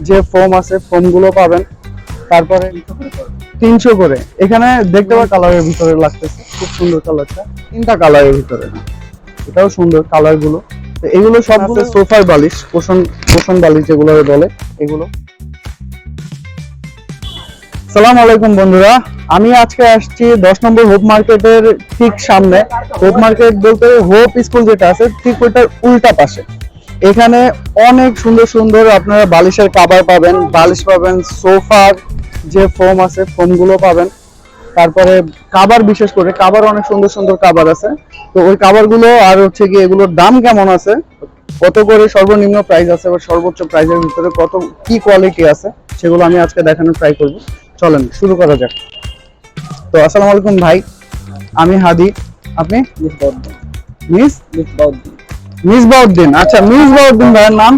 যে ফোম আছে ফোম গুলো পাবেন। তারপরে 300 করে এখানে দেখতে পাবেন কালারের ভিতরে লাগতেছে, খুব সুন্দর কালারটা, 3টা কালারের ভিতরে, এটাও সুন্দর কালার গুলো। তো এগুলো সবগুলো সোফার বালিশ, কুশন বালিশ যেগুলো বলে এগুলো। আসসালামু আলাইকুম বন্ধুরা, আমি আজকে আসছি 10 নম্বর হোপ মার্কেটের ঠিক সামনে। হোপ মার্কেট বলতে হোপ স্কুল যেটা আছে ঠিক ওইটার উল্টা পাশে। এখানে অনেক সুন্দর সুন্দর আপনারা বালিশের কভার পাবেন, বালিশ পাবেন, সোফার যে ফোম আছে ফোম গুলো পাবেন। তারপরে কভার, বিশেষ করে কভার অনেক সুন্দর সুন্দর কভার আছে। তো ওই কভার গুলো আর হচ্ছে কি এগুলোর দাম কেমন আছে, কত করে সর্বনিম্ন প্রাইস আছে বা সর্বোচ্চ প্রাইসের ভিতরে কত কি কোয়ালিটি আছে, সেগুলো আমি আজকে দেখানোর ট্রাই করব। চলেন শুরু করা যাক। তো আসসালামু আলাইকুম ভাই, আমি হাদি, আপনি? মিসবাউদ্দিন। আচ্ছা, মিসবাউদ্দিন ভাইয়ের নাম।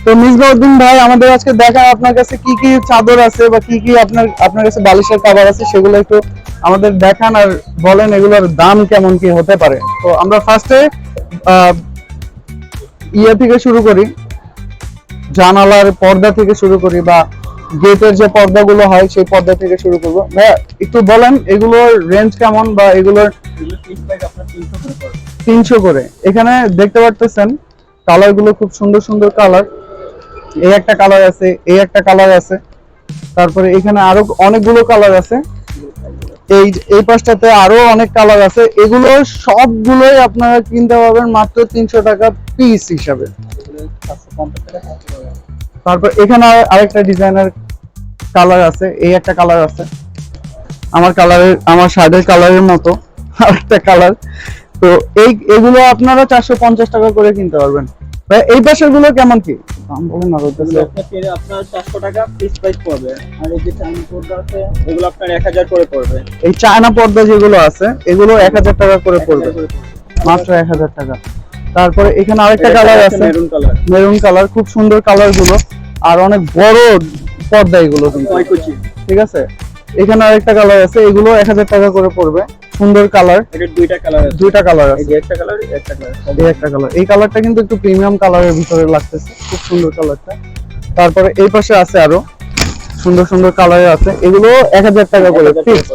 তো মিসবাউদ্দিন ভাই আমাদের আজকে দেখান আপনার কাছে কি কি চাদর আছে বা কি কি আপনার কাছে বালিশের কভার আছে, সেগুলো একটু আমাদের দেখান আর বলেন এগুলোর দাম কেমন কি হতে পারে। তো আমরা ফার্স্টে ইয়ে থেকে শুরু করি, জানালার পর্দা থেকে শুরু করি বা গেটের যে পর্দাগুলো হয় সেই পর্দা থেকে শুরু করবো। ভাইয়া একটু বলেন এগুলোর রেঞ্জ কেমন বা এগুলোর 300 করে। এখানে দেখতে পারতেছেন কালার গুলো খুব সুন্দর সুন্দর কালার। এই একটা কালার আছে, এই একটা কালার আছে, তারপরে এখানে আরো অনেকগুলো কালার আছে, এই পাশটাতে আরো অনেক কালার আছে। এগুলো সবগুলোই আপনারা কিনতে পারবেন মাত্র 300 টাকা পিস হিসাবে। তারপর এখানে আরেকটা ডিজাইনার কালার আছে, এই একটা কালার আছে, আমার শার্টের কালারের মতো আরেকটা কালার। তো এগুলো আপনারা 450 টাকা করে কিনতে পারবেন। ভাই এই পাশের গুলো কেমন কি দাম বলেন না? আপনার 400 টাকা পিস প্রাইস পড়বে, আর এই যে চায়না পর্দা আছে এগুলো আপনার 1000 করে পড়বে। এই চায়না পর্দা যেগুলো আছে এগুলো 1000 টাকা করে পড়বে, মাত্র 1000 টাকা। তারপরে এখানে আরেকটা কালার আছে, মেরুন কালার, খুব সুন্দর কালার গুলো, আর অনেক বড় পর্দা এগুলো কিন্তু, ঠিক আছে। এখানে আরেকটা কালার আছে, এগুলো 1000 টাকা করে পড়বে, সুন্দর কালার। এর দুইটা কালার আছে, এই একটা কালার, একটা কালার, এই একটা কালার। এই কালারটা কিন্তু একটু প্রিমিয়াম কালারের ভিতরে লাগতেছে, খুব সুন্দর কালারটা। তারপরে এই পাশে আছে আরো সুন্দর সুন্দর কালারের আছে, এগুলো 1000 টাকা করে ফিক্স।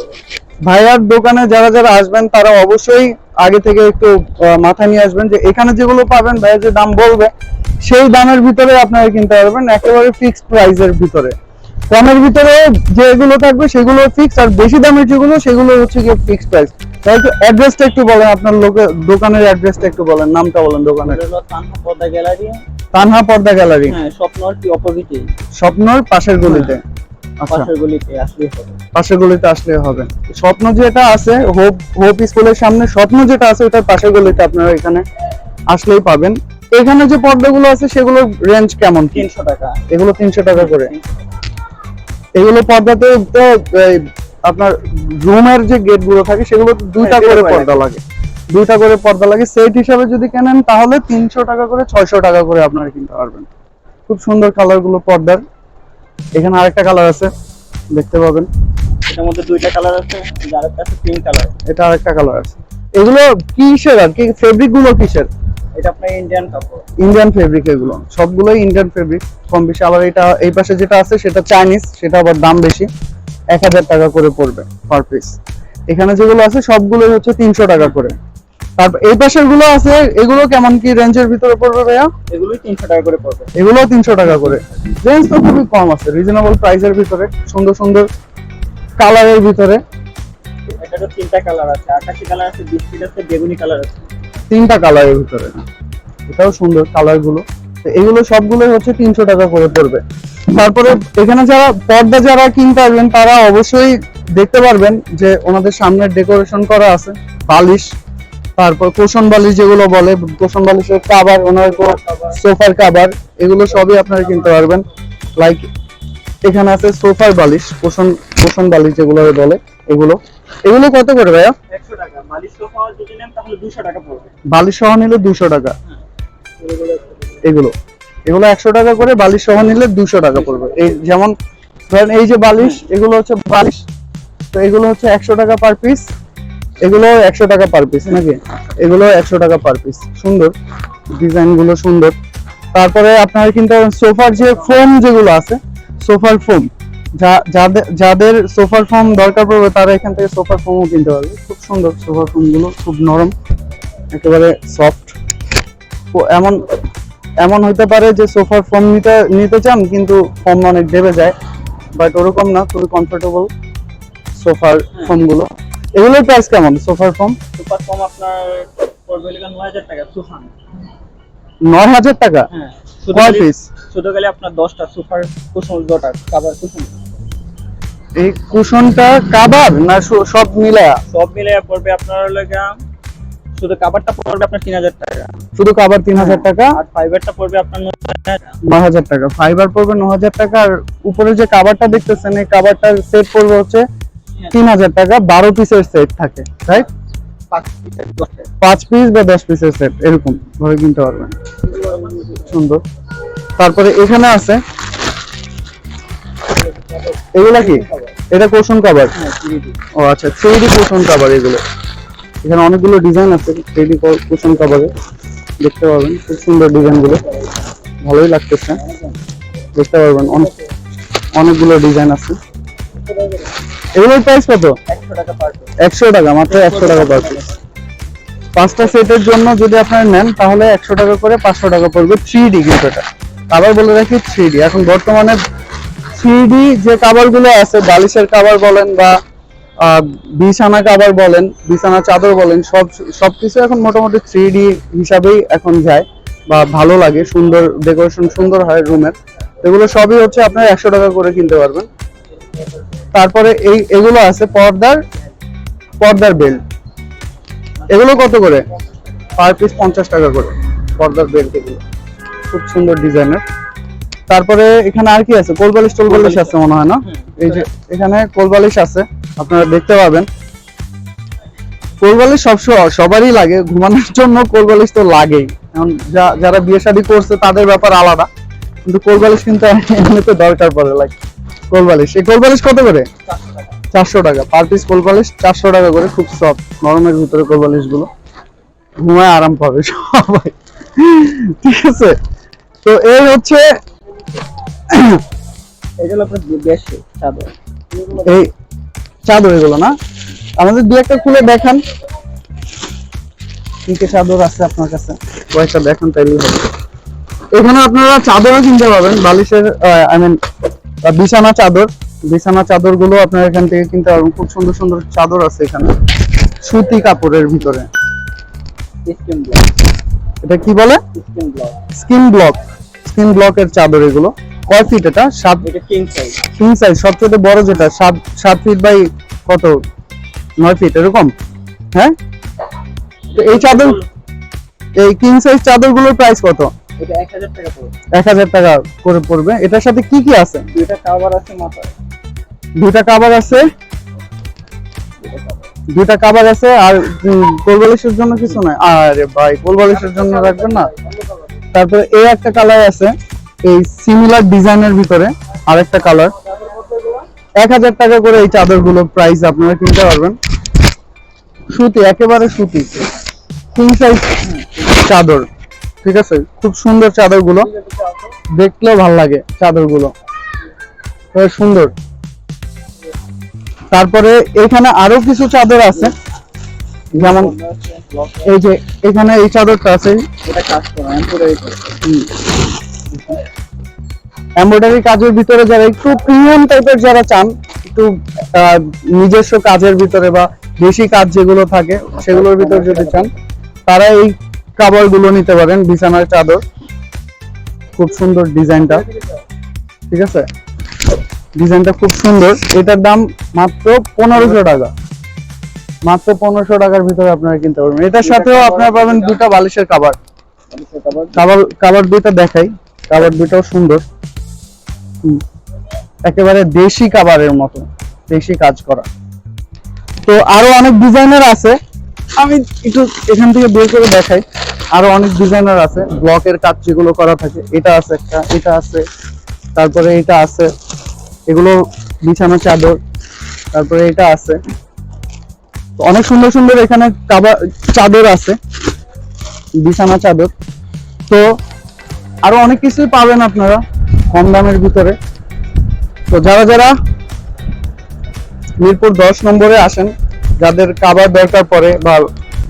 ভাইয়ার দোকানে যারা যারা আসবেন তারা অবশ্যই আগে থেকে একটু মাথা নিয়ে আসবেন যে এখানে যেগুলো পাবেন ভাইয়া যে দাম বলবে সেই দামের ভিতরে আপনারা কিনতে পারবেন, একেবারে ফিক্সড প্রাইসের ভিতরে। কমের ভিতরে যেগুলো থাকবে সেগুলো ফিক্স, আর বেশি দামের যেগুলো সেগুলো হচ্ছে কি ফিক্সড প্রাইস। তাই একটু অ্যাড্রেসটা একটু বলেন, আপনার দোকানের অ্যাড্রেসটা একটু বলেন, নামটা বলেন দোকানের। তানহা পর্দা গ্যালারি। তানহা পর্দা গ্যালারি, হ্যাঁ, স্বপ্নর কি অপোজিটে, স্বপ্নর পাশের গলিতে। আচ্ছা, পাশের গলিতে আসলে হবে, পাশের গলিতে আসলে হবে। স্বপ্ন যেটা আছে হোপ স্কুলের সামনে, স্বপ্ন যেটা আছে ওটার পাশের গলিতে আপনারা এখানে আসলেই পাবেন। এখানে যে পর্দাগুলো আছে সেগুলোর রেঞ্জ কেমন? 300 টাকা। এগুলো 300 টাকা করে। এগুলো পর্দাতে আপনার রুমের যে গেট গুলো থাকে সেগুলো দুইটা করে পর্দা লাগে, সেট হিসাবে যদি কেনেন তাহলে 300 টাকা করে, 600 টাকা করে আপনারা কিনতে পারবেন। খুব সুন্দর কালার গুলো পর্দার। এখানে আরেকটা কালার আছে, দেখতে পাবেন, এটার মধ্যে দুইটা কালার আছে, যার একটা আছে পিঙ্ক কালার, এটা আরেকটা কালার আছে। এগুলো কিসের আর কি, ফেব্রিক গুলো কিসের? এটা আপনার ইন্ডিয়ান কাপড়, ইন্ডিয়ান ফেব্রিক, এগুলো সবগুলোই ইন্ডিয়ান ফেব্রিক কম বেশি। আবার এটা এই পাশে যেটা আছে সেটা চাইনিজ, সেটা আবার দাম বেশি, 1000 টাকা করে পড়বে পার পিস। এখানে যেগুলো আছে সবগুলোই হচ্ছে 300 টাকা করে। তারপর এই পাশের গুলো আছে, এগুলো কেমন কি রেঞ্জের ভিতরে পড়বে ভাইয়া? এগুলোই 300 টাকা করে পড়বে। এগুলো 300 টাকা করে, রেঞ্জ তো খুবই কম আছে, রিজনেবল প্রাইসের ভিতরে, সুন্দর সুন্দর কালারের ভিতরে। এটারও 3টা কালার আছে, আকাশি কালার আছে, বিস্কিট আছে, বেগুনি কালার আছে, 3টা কালারের ভিতরে। এটাও সুন্দর কালার গুলো। এগুলো সবগুলো হচ্ছে 300 টাকা করে পড়বে। তারপরে এখানে যারা কিনতে আসবেন তারা অবশ্যই দেখতে পারবেন যে ওনাদের সামনে ডেকোরেশন করা আছে বালিশ, তারপর কুশন বালিশ যেগুলো বলে, কুশন বালিশের কভার, ওনার সোফার কভার, এগুলো সবই আপনারা কিনতে পারবেন। লাইক এখানে আছে সোফার বালিশ, কুশন বালিশ যেগুলো বলে, এগুলো কত করে ভাইয়া? 100 টাকা। বালিশ সহ যদি নেন তাহলে 200 টাকা পড়বে। বালিশ সহ নিলে 200 টাকা। এগুলো 100 টাকা করে, বালিশ সহ নিলে 200 টাকা পড়বে। এই যেমন ধরেন এই যে বালিশ, এগুলো হচ্ছে বালিশ, তো এগুলো হচ্ছে 100 টাকা পার পিস, এগুলো 100 টাকা পার পিস নাকি, এগুলো 100 টাকা পার পিস। সুন্দর ডিজাইন গুলো, সুন্দর। তারপরে আপনারা কিন্তু সোফার যে ফোম যেগুলো আছে সোফার ফোম, যাদের সোফার ফোম দরকার পড়বে তারা এখান থেকে সোফার ফোমও কিনতে পারবে। খুব সুন্দর সোফার ফোম গুলো, খুব নরম, একেবারে সফট। এমন এমন হইতে পারে যে সোফার ফোম নিতে চান কিন্তু ফোম অনেক দেবে যায়, বাট ওরকম না, খুবই কমফোর্টেবল সোফার ফোম গুলো। এগুলোর প্রাইস কেমন সোফার ফোম? সুপার কম আপনার পড়বে হলো 9000 টাকা সুফান। 9000 টাকা? হ্যাঁ, কয় পিস? শুধু গেলে আপনার 10টা সুপার কুশন, 2টা কভার কুশন। এই কুশনটা কাভার না সব মিলায়া? সব মিলে পড়বে আপনার লাগা, শুধু কভারটা পড়বে আপনার 3000 টাকা। শুধু কাভার 3000 টাকা, আর ফাইবারটা পড়বে আপনার 9000 টাকা। ফাইবার পড়বে 9000 টাকা, আর উপরে যে কাভারটা দেখতেছেন এই কাভারটার সেট পড়বে হচ্ছে 3000 টাকা। 12 পিসের সেট থাকে, রাইট? 5 পিস বা 10 পিসের সেট এরকম ভাবে কিনতে পারবেন। সুন্দর। তারপরে এখানে আছে, এগুলা কি? এটা কুশন কভার? ও আচ্ছা, 3D কুশন কভার এগুলো। এখানে অনেকগুলো ডিজাইন আছে 3D কুশন কভারে, দেখতে পাবেন খুব সুন্দর ডিজাইন গুলো, ভালোই লাগতেছে, দেখতে পারবেন অনেকগুলো ডিজাইন আছে। এগুলোর প্রাইস কত? 100 টাকা পার পিস। 100 টাকা, মাত্র 100 টাকা পার পিস। 5টা সেটের জন্য যদি আপনারা নেন তাহলে 100 টাকা করে 500 টাকা পড়বে। 3D কিন্তু এটা আবার বলে রাখি 3D। এখন বর্তমানে 3D যে কাভার গুলো আছে, বালিশের কাভার বলেন বা বিছানা কাভার বলেন, বিছানা চাদর বলেন, সবকিছু এখন মোটামুটি 3D হিসাবেই এখন যায় বা ভালো লাগে, সুন্দর ডেকোরেশন সুন্দর হয় রুমের। এগুলো সবই হচ্ছে আপনারা 100 টাকা করে কিনতে পারবেন। তারপরে এগুলো আছে পর্দার বেল্ট। এগুলো কত করে? পার পিস 50 টাকা করে পর্দার বেল্ট এগুলো, খুব সুন্দর ডিজাইনের। তারপরে এখানে আর কি আছে? কোলবালিশ টোলবালিশ আছে মনে হয় না? এই যে এখানে কোলবালিশ আছে, আপনারা দেখতে পাবেন। কোলবালিশ সবারই লাগে, ঘুমানোর জন্য কোলবালিশ তো লাগেই। এখন যারা বিয়ে শাদী করছে তাদের ব্যাপার আলাদা, কিন্তু কোলবালিশ কিন্তু এমনিতে দরকার পড়ে। লাইক কোলবালিশ, এই কোলবালিশ কত করে? 400 টাকা পার পিস কোলবালিশ, 400 টাকা করে। খুব সফট নরমের ভিতরে কোলবালিশ গুলো, ঘুমায় আরাম পাবে সবাই, ঠিক আছে? তো এই হচ্ছে এগুলো আপনার বেশি চাদর, এই চাদর এগুলো না? আমাদের দু একটা খুলে দেখান কি কি চাদর আছে আপনার কাছে, কয়েকটা দেখান তাইলেই হবে। এখানে আপনারা চাদরও কিনতে পাবেন, বালিশের আই মিন বিছানা চাদর গুলো আপনারা এখান থেকে কিনতে পারবেন। খুব সুন্দর সুন্দর চাদর আছে এখানে, সুতি কাপড়ের ভিতরে। এটা কি বলে? স্কিন ব্লকের চাদর এগুলো। কয় ফিট এটা? 7? এটা কিং সাইজ। কিং সাইজ, সবচেয়ে বড় যেটা 7 ফিট বাই কত, 9 ফিট এরকম। হ্যাঁ, তো এই কিং সাইজ চাদরগুলোর প্রাইস কত? এটা 1000 টাকা পড়বে। 1000 টাকা করে পড়বে। এটার সাথে কি কি আছে? দুইটা কভার আছে মাথায়, দুইটা কভার আছে আর কোলবালিশের জন্য কিছু নাই? আরে ভাই, কোলবালিশের জন্য রাখবেন না? তারপরে এই একটা কালার আছে, এই সিমিলার ডিজাইনের ভিতরে আরেকটা কালার। 1000 টাকা করে এই চাদরগুলো প্রাইস আপনারা কিনতে পারবেন। সুতি, একেবারে সুতি, কিং সাইজ চাদর, ঠিক আছে? খুব সুন্দর চাদরগুলো, দেখলেও ভালো লাগে চাদরগুলো, সুন্দর। তারপরে এখানে আরো কিছু চাদর আছে, যেমন এই যে এখানে এই চাদরটা আছে, এটা কাজ করা এমব্রয়ডারি কাজের ভিতরে যারা একটু প্রিমিয়াম টাইপের যারা চান, একটু নিজস্ব কাজের ভিতরে বা বেশি কাজ যেগুলো থাকে সেগুলোর ভিতরে যদি চান, তারা এই কাভার গুলো নিতে পারেন। বিছানার চাদর, খুব সুন্দর ডিজাইনটা, ঠিক আছে? ডিজাইনটা খুব সুন্দর। এটার দাম মাত্র 1500 টাকা, মাত্র 1500 টাকার ভিতরে আপনারা কিনতে পারবেন। এটার সাথেও আপনারা পাবেন দুটো বালিশের কাভার। কাভার দুইটা দেখাই, কাভার দুইটাও সুন্দর, একেবারে দেশি কাভারের মতো, দেশি কাজ করা। তো আরো অনেক ডিজাইনার আছে, আমি একটু এখান থেকে বের করে দেখাই। আরো অনেক ডিজাইনার আছে, ব্লকের কাজ যেগুলো করা থাকে। এটা আছে একটা, এটা আছে, তারপরে এটা আছে, এগুলো বিছানা চাদর। তারপরে এটা আছে, অনেক সুন্দর সুন্দর এখানে চাদর আছে, বিছানা চাদর। তো আরো অনেক কিছুই পাবেন আপনারা কম দামের ভিতরে। তো যারা যারা মিরপুর 10 নম্বরে আসেন, যাদের কাভার দরকার পড়ে বা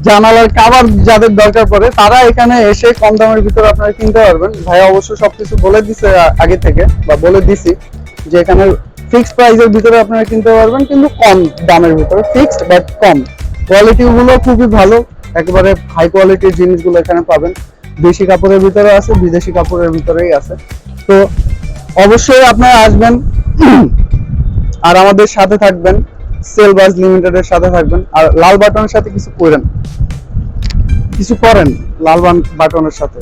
জানালার কাভার যাদের দরকার পড়ে, তারা এখানে এসে কম দামের ভিতরে আপনারা কিনতে পারবেন। ভাই অবশ্য সবকিছু বলে দিছে আগে থেকে, বা বলে দিছি যে এখানে ফিক্সড প্রাইসের ভিতরে আপনারা কিনতে পারবেন, কিন্তু কম দামের ভিতরে, ফিক্সড বাট কম। কোয়ালিটি গুলো খুবই ভালো, একেবারে হাই কোয়ালিটির জিনিসগুলো এখানে পাবেন। দেশি কাপড়ের ভিতরে আছে, বিদেশি কাপড়ের ভিতরেই আছে। তো অবশ্যই আপনারা আসবেন আর আমাদের সাথে থাকবেন, সেলবাস লিমিটেডের সাথে থাকবেন। আর লাল বাটনের সাথে কিছু করেন, লাল বাটনের সাথে